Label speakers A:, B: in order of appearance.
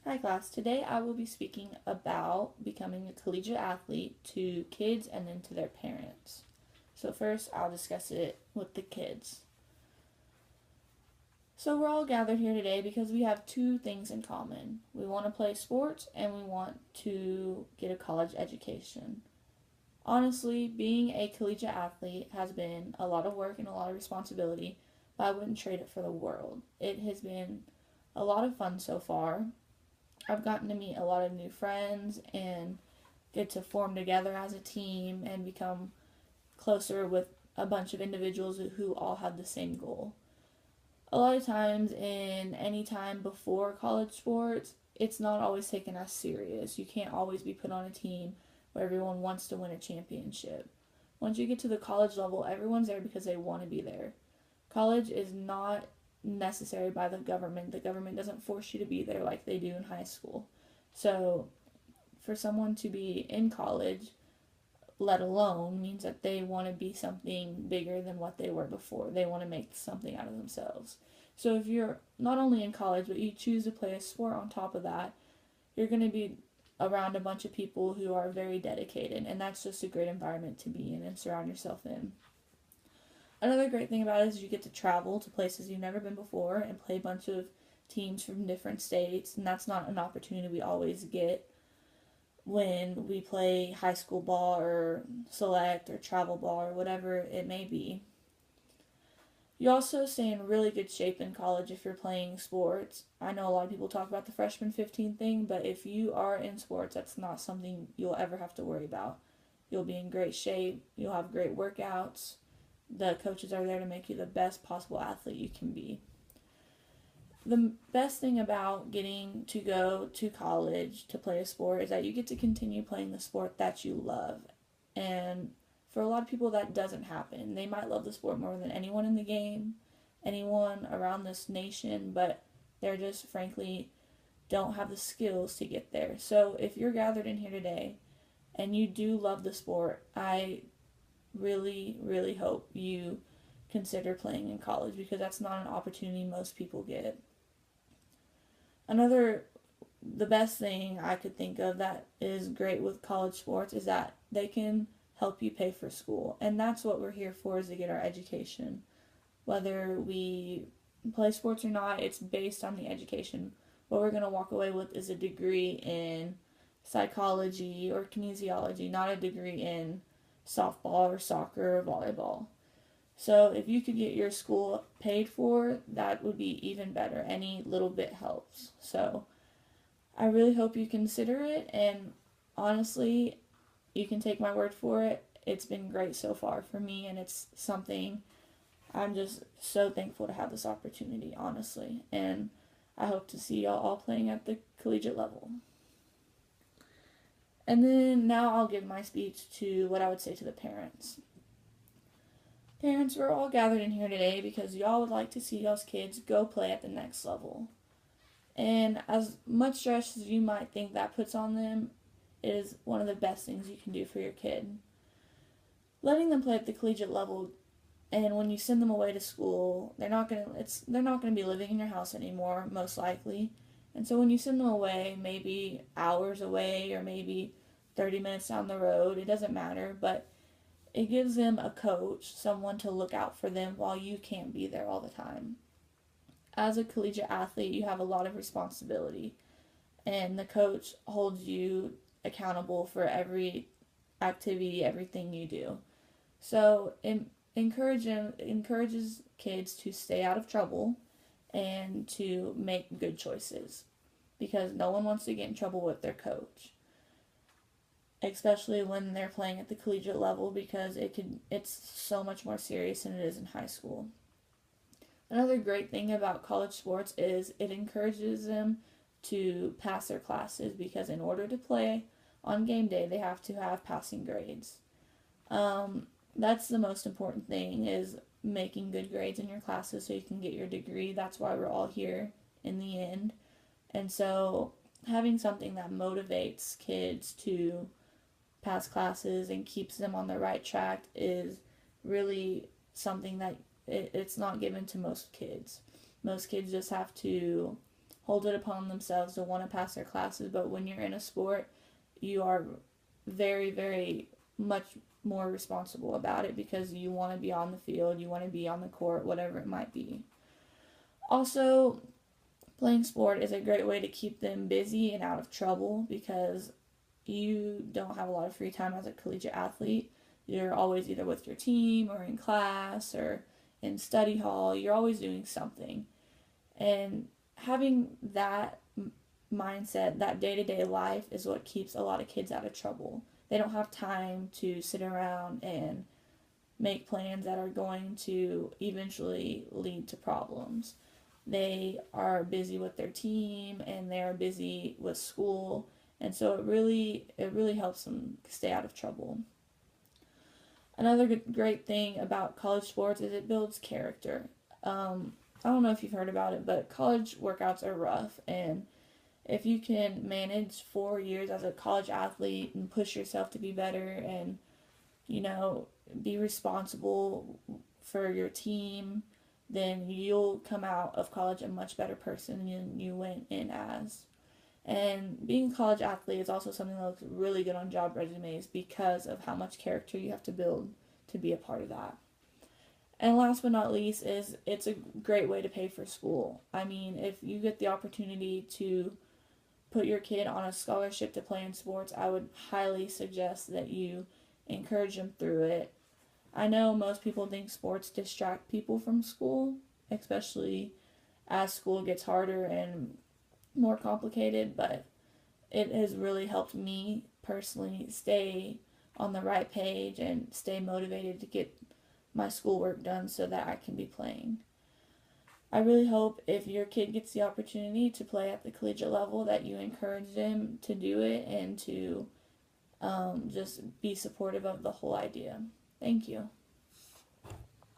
A: Hi class, today I will be speaking about becoming a collegiate athlete to kids and then to their parents. So first I'll discuss it with the kids. So we're all gathered here today because we have two things in common. We want to play sports and we want to get a college education. Honestly, being a collegiate athlete has been a lot of work and a lot of responsibility, but I wouldn't trade it for the world. It has been a lot of fun so far. I've gotten to meet a lot of new friends and get to form together as a team and become closer with a bunch of individuals who all have the same goal. A lot of times in any time before college sports, it's not always taken as serious. You can't always be put on a team where everyone wants to win a championship. Once you get to the college level, everyone's there because they want to be there. College is not necessary by the government. The government doesn't force you to be there like they do in high school. So, for someone to be in college, let alone, means that they want to be something bigger than what they were before. They want to make something out of themselves. So, if you're not only in college, but you choose to play a sport on top of that, you're going to be around a bunch of people who are very dedicated, and that's just a great environment to be in and surround yourself in. Another great thing about it is you get to travel to places you've never been before and play a bunch of teams from different states, and that's not an opportunity we always get when we play high school ball or select or travel ball or whatever it may be. You also stay in really good shape in college if you're playing sports. I know a lot of people talk about the freshman 15 thing, but if you are in sports, that's not something you'll ever have to worry about. You'll be in great shape, you'll have great workouts. The coaches are there to make you the best possible athlete you can be. The best thing about getting to go to college to play a sport is that you get to continue playing the sport that you love. And for a lot of people, that doesn't happen. They might love the sport more than anyone in the game, anyone around this nation, but they're just frankly don't have the skills to get there. So if you're gathered in here today and you do love the sport, I really hope you consider playing in college because that's not an opportunity most people get. The best thing I could think of that is great with college sports is that they can help you pay for school. And that's what we're here for, is to get our education. Whether we play sports or not, it's based on the education. What we're going to walk away with is a degree in psychology or kinesiology, not a degree in softball or soccer or volleyball. So if you could get your school paid for, that would be even better. Any little bit helps. So I really hope you consider it, and honestly, you can take my word for it. It's been great so far for me, and it's something I'm just so thankful to have this opportunity, honestly. And I hope to see y'all all playing at the collegiate level. And then now I'll give my speech to what I would say to the parents. Parents, we're all gathered in here today because y'all would like to see y'all's kids go play at the next level. And as much stress as you might think that puts on them, it is one of the best things you can do for your kid. Letting them play at the collegiate level, and when you send them away to school, they're not gonna be living in your house anymore, most likely. And so when you send them away, maybe hours away or maybe 30 minutes down the road, it doesn't matter, but it gives them a coach, someone to look out for them while you can't be there all the time. As a collegiate athlete, you have a lot of responsibility, and the coach holds you accountable for every activity, everything you do. So it encourages kids to stay out of trouble and to make good choices, because no one wants to get in trouble with their coach, especially when they're playing at the collegiate level, because it's so much more serious than it is in high school. Another great thing about college sports is it encourages them to pass their classes, because in order to play on game day, they have to have passing grades. That's the most important thing, is making good grades in your classes so you can get your degree. That's why we're all here in the end. And so having something that motivates kids to pass classes and keeps them on the right track is really something that it's not given to most kids. Most kids just have to hold it upon themselves to want to pass their classes, but when you're in a sport, you are very, very much more responsible about it because you want to be on the field, you want to be on the court, whatever it might be. Also, playing sport is a great way to keep them busy and out of trouble because you don't have a lot of free time as a collegiate athlete. You're always either with your team or in class or in study hall. You're always doing something. And having that mindset, that day-to-day life is what keeps a lot of kids out of trouble. They don't have time to sit around and make plans that are going to eventually lead to problems. They are busy with their team and they're busy with school, and so it really helps them stay out of trouble. Another great thing about college sports is it builds character. I don't know if you've heard about it, but college workouts are rough, and if you can manage 4 years as a college athlete and push yourself to be better and, you know, be responsible for your team, then you'll come out of college a much better person than you went in as. And being a college athlete is also something that looks really good on job resumes because of how much character you have to build to be a part of that. And last but not least is it's a great way to pay for school. I mean, if you get the opportunity to put your kid on a scholarship to play in sports, I would highly suggest that you encourage them through it. I know most people think sports distract people from school, especially as school gets harder and more complicated, but it has really helped me personally stay on the right page and stay motivated to get my schoolwork done so that I can be playing. I really hope if your kid gets the opportunity to play at the collegiate level that you encourage them to do it and to just be supportive of the whole idea. Thank you.